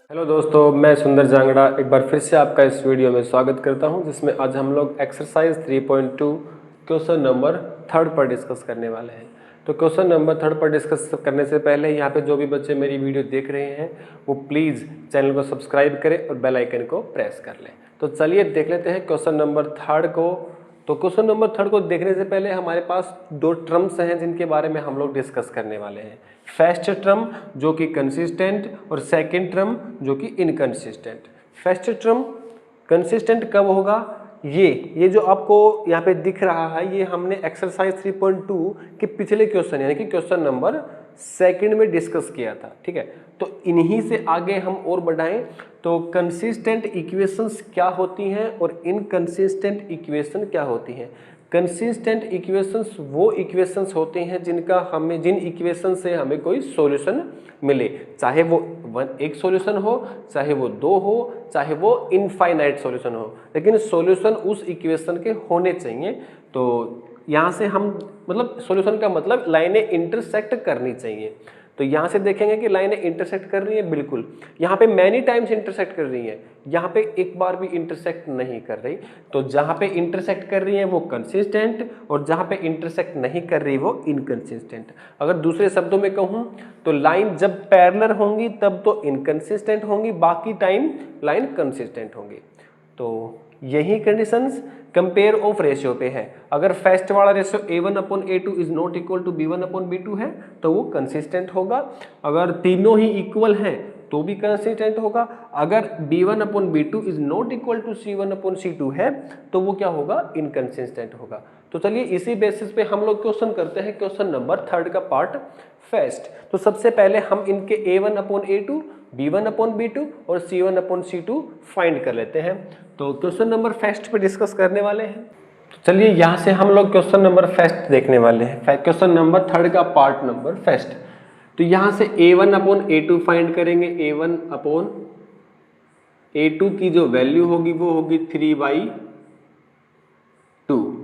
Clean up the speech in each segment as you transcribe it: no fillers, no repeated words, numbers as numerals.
Hello दोस्तों, मैं सुंदर जांगड़ा एक बार फिर से आपका इस वीडियो में स्वागत करता हूं, जिसमें आज हम लोग एक्सरसाइज 3.2 क्वेश्चन नंबर 3 पर डिस्कस करने वाले हैं। तो क्वेश्चन नंबर 3 पर डिस्कस करने से पहले यहाँ पे जो भी बच्चे मेरी वीडियो देख रहे हैं वो प्लीज़ चैनल को सब्सक्राइब करें और बेल आइकन को प्रेस कर लें। तो चलिए देख लेते हैं क्वेश्चन नंबर 3 को। तो क्वेश्चन नंबर 3 को देखने से पहले हमारे पास दो टर्म्स हैं जिनके बारे में हम लोग डिस्कस करने वाले हैं। फर्स्ट टर्म जो कि कंसिस्टेंट और सेकंड टर्म जो कि इनकंसिस्टेंट। फर्स्ट टर्म कंसिस्टेंट कब होगा, ये जो आपको यहाँ पे दिख रहा है, ये हमने एक्सरसाइज 3.2 के पिछले क्वेश्चन यानी कि क्वेश्चन नंबर सेकंड में डिस्कस किया था। ठीक है, तो इन्हीं से आगे हम और बढ़ाएं तो कंसिस्टेंट इक्वेशंस क्या होती हैं और इनकंसिस्टेंट इक्वेशन क्या होती हैं। कंसिस्टेंट इक्वेशंस वो इक्वेशंस होते हैं जिन इक्वेशन से हमें कोई सॉल्यूशन मिले, चाहे वो एक सॉल्यूशन हो, चाहे वो दो हो, चाहे वो इनफाइनाइट सॉल्यूशन हो, लेकिन सॉल्यूशन उस इक्वेशन के होने चाहिए। तो यहाँ से हम सॉल्यूशन का मतलब लाइनें इंटरसेक्ट करनी चाहिए। तो यहाँ से देखेंगे कि लाइनें इंटरसेक्ट कर रही हैं, बिल्कुल यहाँ पे मैनी टाइम्स इंटरसेक्ट कर रही हैं, यहाँ पे एक बार भी इंटरसेक्ट नहीं कर रही। तो जहाँ पे इंटरसेक्ट कर रही है वो कंसिस्टेंट और जहाँ पे इंटरसेक्ट नहीं कर रही वो इनकंसिस्टेंट। अगर दूसरे शब्दों में कहूँ तो लाइन जब पैरेलल होंगी तब तो इनकंसिस्टेंट होंगी, बाकी टाइम लाइन कंसिस्टेंट होंगी। तो यही कंडीशंस कंपेयर ऑफ रेशियो पे है। अगर फर्स्ट वाला ratio A1/A2 is not equal to B1/B2 है तो वो कंसिस्टेंट होगा। अगर तीनों ही इक्वल हैं तो भी कंसिस्टेंट होगा। अगर B1/B2 is not equal to C1/C2 है तो वो क्या होगा, इनकंसिस्टेंट होगा। तो चलिए इसी बेसिस पे हम लोग क्वेश्चन करते हैं, क्वेश्चन नंबर 3 का पार्ट फर्स्ट। तो सबसे पहले हम इनके A1/A2, B1/B2 और C1/C2 फाइंड कर लेते हैं। तो क्वेश्चन नंबर फर्स्ट पे डिस्कस करने वाले हैं। तो चलिए यहाँ से हम लोग क्वेश्चन नंबर फर्स्ट देखने वाले हैं, क्वेश्चन नंबर 3 का पार्ट नंबर फर्स्ट। तो यहाँ से A1/A2 फाइंड करेंगे। A1/A2 की जो वैल्यू होगी वो होगी 3/2।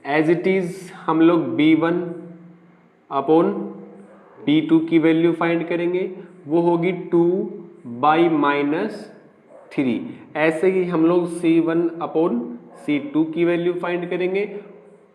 एज इट इज हम लोग B1/B2 की वैल्यू फाइंड करेंगे, वो होगी 2/-3। ऐसे ही हम लोग C1/C2 की वैल्यू फाइंड करेंगे।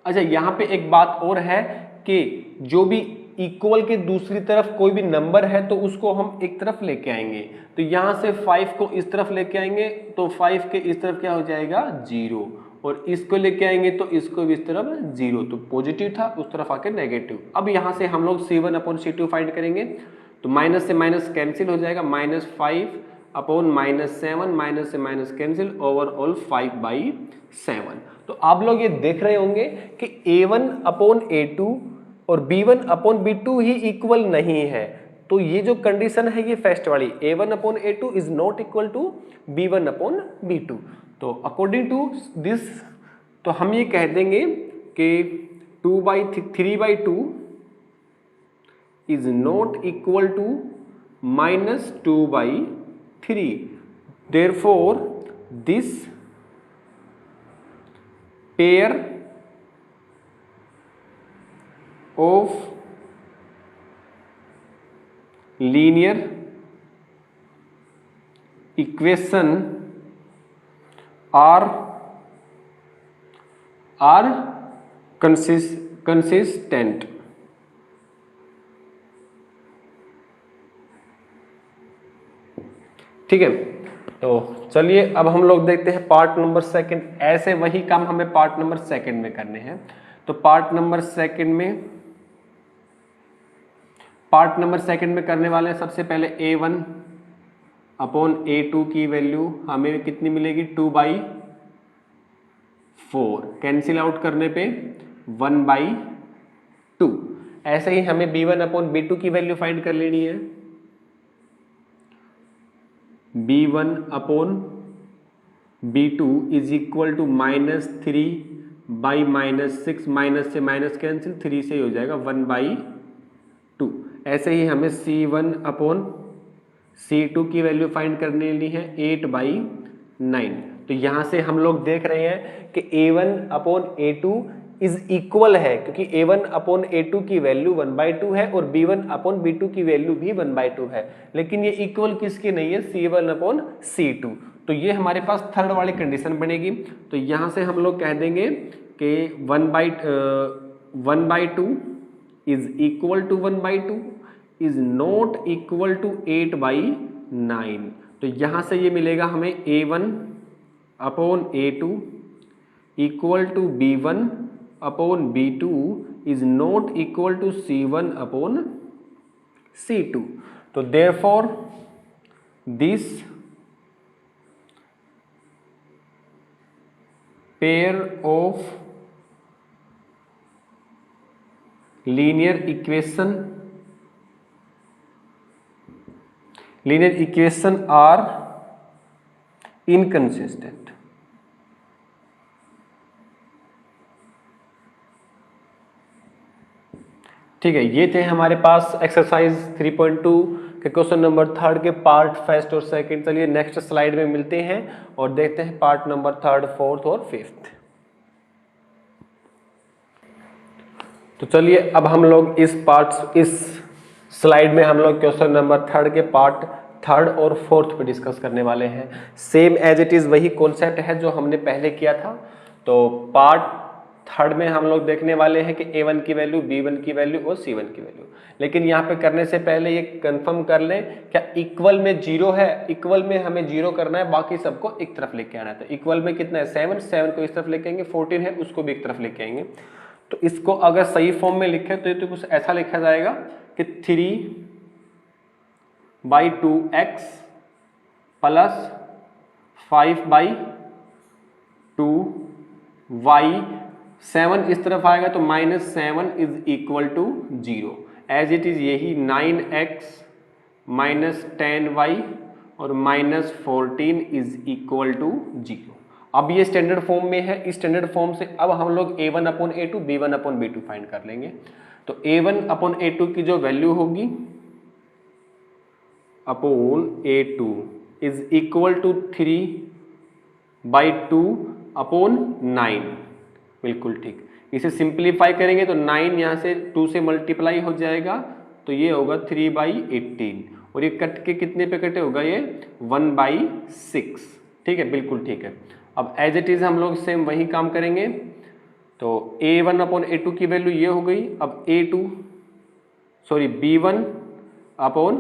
अच्छा, यहाँ पे एक बात और है कि जो भी इक्वल के दूसरी तरफ कोई भी नंबर है तो उसको हम एक तरफ लेके आएंगे। तो यहाँ से 5 को इस तरफ लेके आएंगे तो 5 के इस तरफ क्या हो जाएगा, 0, और इसको लेके आएंगे तो इसको भी इस तरफ 0, तो पॉजिटिव था उस तरफ आके नेगेटिव। अब यहाँ से हम लोग C1/C2 फाइंड करेंगे तो माइनस से माइनस कैंसिल हो जाएगा, -5/-7, माइनस से माइनस कैंसिल, ओवरऑल 5/7। तो आप लोग ये देख रहे होंगे कि A1/A2 और B1/B2 ही इक्वल नहीं है। तो ये जो कंडीशन है ये फर्स्ट वाली, A1/A2 is not equal to B1/B2। तो अकॉर्डिंग टू दिस तो हम ये कह देंगे कि 3/2 is not equal to -2/3. Therefore, this pair of linear equation are consistent. ठीक है, तो चलिए अब हम लोग देखते हैं पार्ट नंबर सेकंड। ऐसे वही काम हमें पार्ट नंबर सेकंड में करने हैं। तो पार्ट नंबर सेकंड में करने वाले हैं। सबसे पहले A1/A2 की वैल्यू हमें कितनी मिलेगी, 2/4, कैंसिल आउट करने पे 1/2। ऐसे ही हमें B1/B2 की वैल्यू फाइंड कर लेनी है। B1/B2 is equal to -3/-6, minus से माइनस कैंसिल, 3 से ही हो जाएगा 1/2। ऐसे ही हमें C1/C2 की वैल्यू फाइंड करने ली है 8/9। तो यहाँ से हम लोग देख रहे हैं कि A1/A2 इज इक्वल है, क्योंकि a1 अपॉन a2 की वैल्यू 1/2 है और b1 अपॉन b2 की वैल्यू भी 1/2 है, लेकिन ये इक्वल किसकी नहीं है, c1 अपॉन c2। तो ये हमारे पास थर्ड वाली कंडीशन बनेगी। तो यहाँ से हम लोग कह देंगे कि 1/2 is equal to 1/2 is not equal to 8/9। तो यहाँ से ये मिलेगा हमें a1 upon a2 equal to b1 upon b2 is not equal to c1 upon c2। तो therefore this pair of linear equation are inconsistent. ठीक है, ये थे हमारे पास एक्सरसाइज 3.2 के क्वेश्चन नंबर 3 के पार्ट फर्स्ट और सेकंड। चलिए नेक्स्ट स्लाइड में मिलते हैं और देखते हैं पार्ट नंबर 3, 4 और 5। तो चलिए अब हम लोग इस स्लाइड में हम लोग क्वेश्चन नंबर 3 के पार्ट 3 और 4 पे डिस्कस करने वाले हैं। सेम एज इट इज वही कॉन्सेप्ट है जो हमने पहले किया था। तो पार्ट 3 में हम लोग देखने वाले हैं कि a1 की वैल्यू, b1 की वैल्यू और c1 की वैल्यू। लेकिन यहाँ पे करने से पहले ये कंफर्म कर लें क्या इक्वल में 0 है। इक्वल में हमें 0 करना है, बाकी सबको एक तरफ लेके आना है। तो इक्वल में कितना है, 7 को इस तरफ लेके आएंगे, 14 है उसको भी एक तरफ लेके आएंगे। तो इसको अगर सही फॉर्म में लिखे तो ये तो कुछ ऐसा लिखा जाएगा कि 3/2x प्लस 5/2y, 7 इस तरफ आएगा तो -7 is equal to 0। As it is यही 9x माइनस 10y और -14 इज इक्वल टू 0। अब ये स्टैंडर्ड फॉर्म में है। इस स्टैंडर्ड फॉर्म से अब हम लोग a1 upon a2 b1 upon b2 find कर लेंगे। तो a1 अपॉन a2 की जो वैल्यू होगी upon a2 is equal to 3/2 upon 9। बिल्कुल ठीक। इसे सिंप्लीफाई करेंगे तो 9 यहाँ से 2 से मल्टीप्लाई हो जाएगा तो ये होगा 3/18 और ये कट के कितने पे कटे होगा, ये 1/6। ठीक है, बिल्कुल ठीक है। अब एज इट इज हम लोग सेम वही काम करेंगे। तो a1 अपॉन a2 की वैल्यू ये हो गई। अब b1 अपॉन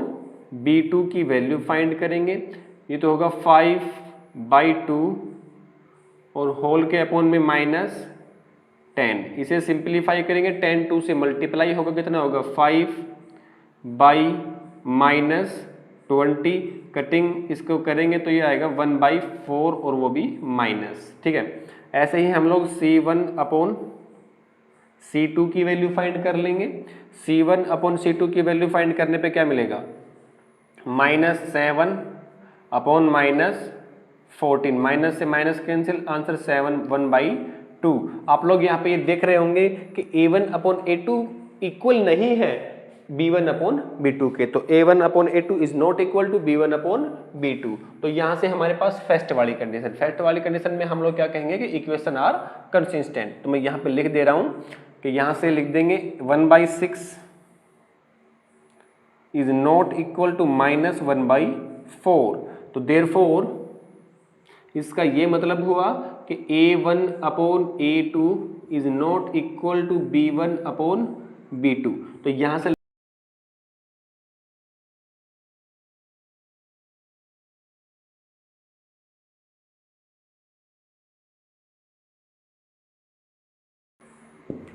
b2 की वैल्यू फाइंड करेंगे। ये तो होगा 5/2 और होल के अपॉन में -10। इसे सिंप्लीफाई करेंगे, 10 2 से मल्टीप्लाई होगा, कितना होगा 5/-20। कटिंग इसको करेंगे तो ये आएगा 1/4 और वो भी माइनस। ठीक है, ऐसे ही हम लोग c1 अपॉन c2 की वैल्यू फाइंड कर लेंगे। c1 अपॉन c2 की वैल्यू फाइंड करने पे क्या मिलेगा, -7 अपॉन -14, माइनस से माइनस कैंसिल, आंसर 7 1/2। आप लोग यहाँ पे ये देख रहे होंगे कि a1 अपॉन a2 इक्वल नहीं है b1 अपॉन b2 के। तो a1 upon a2 is not equal to b1 upon b2। तो यहाँ से हमारे पास फर्स्ट वाली कंडीशन में हम लोग क्या कहेंगे कि इक्वेशन आर कंसिस्टेंट। तो मैं यहाँ पे लिख दे रहा हूँ कि यहाँ से लिख देंगे 1/6 इज नॉट इक्वल टू -1/4। तो देयरफॉर इसका ये मतलब हुआ कि a1 upon a2 is not equal to b1 upon b2। तो यहां से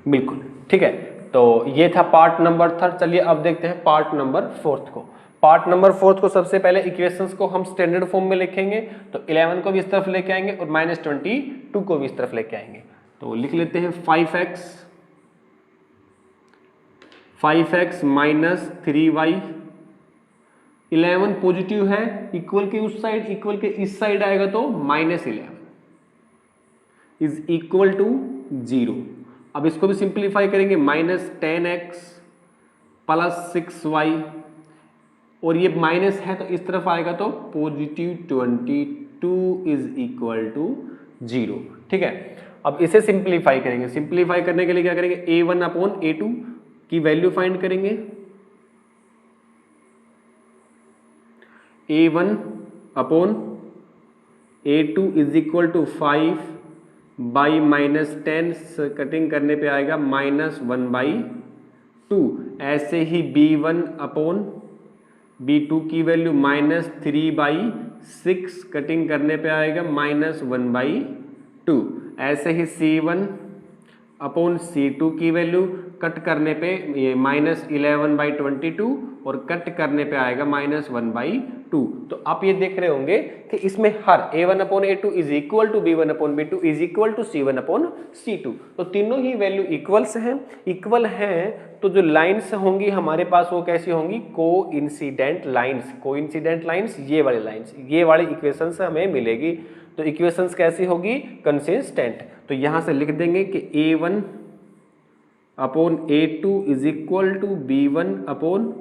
बिल्कुल ठीक है। तो ये था पार्ट नंबर 3। चलिए अब देखते हैं पार्ट नंबर 4 को। पार्ट नंबर 4 को सबसे पहले इक्वेशंस को हम स्टैंडर्ड फॉर्म में लिखेंगे। तो 11 को भी इस तरफ लेके आएंगे और -22 को भी इस तरफ लेके आएंगे। तो लिख लेते हैं 5x माइनस 3y। 11 पॉजिटिव है, इक्वल के उस साइड, इक्वल के इस साइड आएगा तो -11 इज इक्वल टू 0। अब इसको भी सिंप्लीफाई करेंगे, -10x प्लस 6y और ये माइनस है तो इस तरफ आएगा तो +22 इज इक्वल टू 0। ठीक है, अब इसे सिंप्लीफाई करेंगे। सिंप्लीफाई करने के लिए क्या करेंगे, a1 अपॉन a2 की वैल्यू फाइंड करेंगे। a1 upon a2 is equal to 5 by -10, cutting करने पे आएगा -1/2। ऐसे ही b1 अपॉन b2 की वैल्यू -3/6, कटिंग करने पे आएगा -1/2। ऐसे ही c1 अपॉन c2 की वैल्यू कट करने पे ये -11/22 और कट करने पे आएगा -1/2। तो आप ये देख रहे होंगे कि इसमें हर a1 upon a2 is equal to b1 upon b2 is equal to c1 upon c2। तो तीनों ही वैल्यू इक्वल हैं। तो जो लाइंस होंगी हमारे पास वो कैसी होंगी, कोइंसिडेंट लाइंस, ये वाली लाइंस, ये वाली इक्वेशन से हमें मिलेगी। तो इक्वेशंस कैसी होगी, कंसिस्टेंट। तो यहां से लिख देंगे कि a1 upon a2 is equal to b1 upon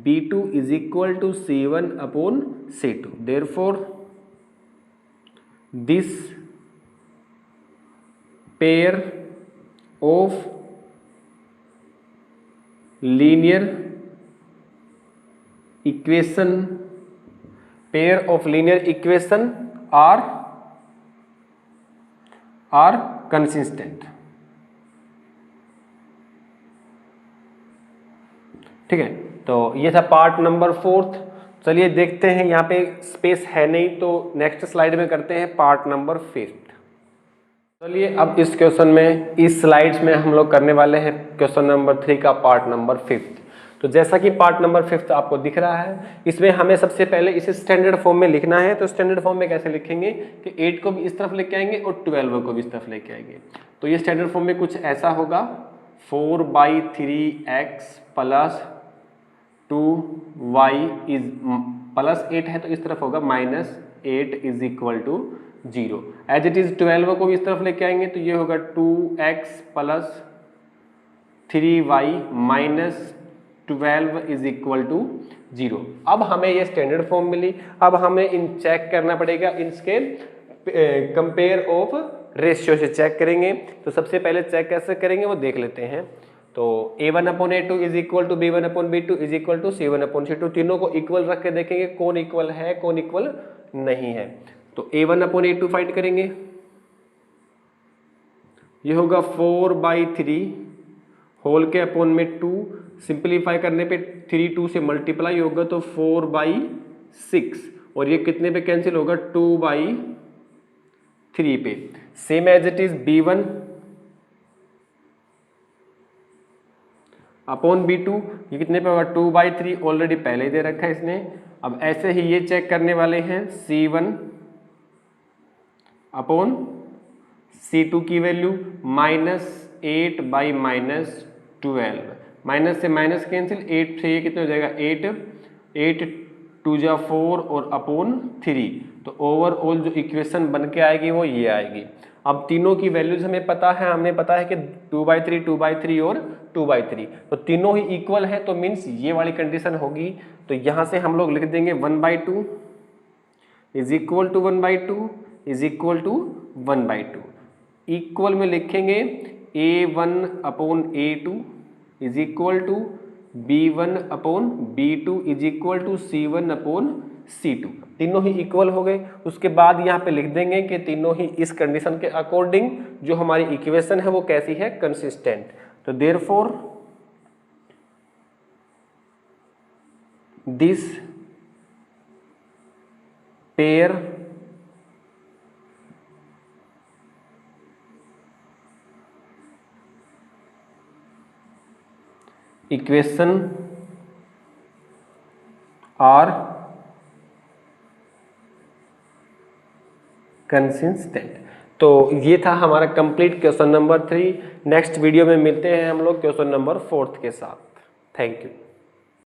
b2 is equal to c1 upon c2। Therefore this pair of linear equation are consistent. ठीक है, तो ये था पार्ट नंबर 4। चलिए देखते हैं, यहाँ पे स्पेस है नहीं तो नेक्स्ट स्लाइड में करते हैं पार्ट नंबर 5। चलिए अब इस क्वेश्चन में, इस स्लाइड्स में हम लोग करने वाले हैं क्वेश्चन नंबर 3 का पार्ट नंबर 5। तो जैसा कि पार्ट नंबर 5 आपको दिख रहा है, इसमें हमें सबसे पहले इसे स्टैंडर्ड फॉर्म में लिखना है। तो स्टैंडर्ड फॉर्म में कैसे लिखेंगे कि 8 को भी इस तरफ लेके आएंगे और 12 को भी इस तरफ लेके आएंगे। तो ये स्टैंडर्ड फॉर्म में कुछ ऐसा होगा, 4/3x plus 2y is plus 8 है तो इस तरफ होगा -8 is equal to 0। As it is 12 को भी इस तरफ लेके आएंगे तो ये होगा 2x plus 3y minus 12 is equal to 0। अब हमें ये स्टैंडर्ड फॉर्म मिली। अब हमें इन चेक करना पड़ेगा, इनके कंपेयर ऑफ रेशियो से चेक करेंगे। तो सबसे पहले चेक कैसे करेंगे वो देख लेते हैं। तो a1 upon a2 is equal to b1 upon b2 is equal to c1 upon c2, तीनों को इक्वल रख के देखेंगे कौन इक्वल है कौन इक्वल नहीं है। तो a1 अपॉन a2 फाइंड करेंगे, ये होगा 4/3 होल के अपॉन में 2, सिंप्लीफाई करने पे 3 2 से मल्टीप्लाई होगा तो 4/6 और ये कितने पे कैंसिल होगा 2/3 पे। Same as it is b1 upon b2, ये कितने पे होगा 2/3, ऑलरेडी पहले ही दे रखा है इसने। अब ऐसे ही ये चेक करने वाले हैं c1 अपॉन c2 की वैल्यू -8/-12, माइनस से माइनस कैंसिल, 8 से ये कितने हो जाएगा 8 2 जा 4 और अपॉन 3। तो ओवरऑल जो इक्वेशन बन के आएगी वो ये आएगी। अब तीनों की वैल्यूज हमें पता है, कि 2/3 2/3 और 2/3, तो तीनों ही इक्वल है तो मीन्स ये वाली कंडीशन होगी। तो यहाँ से हम लोग लिख देंगे 1/2 is equal to 1/2 is equal to 1/2। Equal में लिखेंगे a1 upon a2 is equal to b1 upon b2 is equal to c1 upon c2, तीनों ही इक्वल हो गए। उसके बाद यहाँ पे लिख देंगे कि तीनों ही इस कंडीशन के अकॉर्डिंग जो हमारी इक्वेशन है वो कैसी है, कंसिस्टेंट। तो therefore this pair equation are consistent. तो ये था हमारा complete question number 3। Next video में मिलते हैं हम लोग क्वेश्चन नंबर 4 के साथ। Thank you.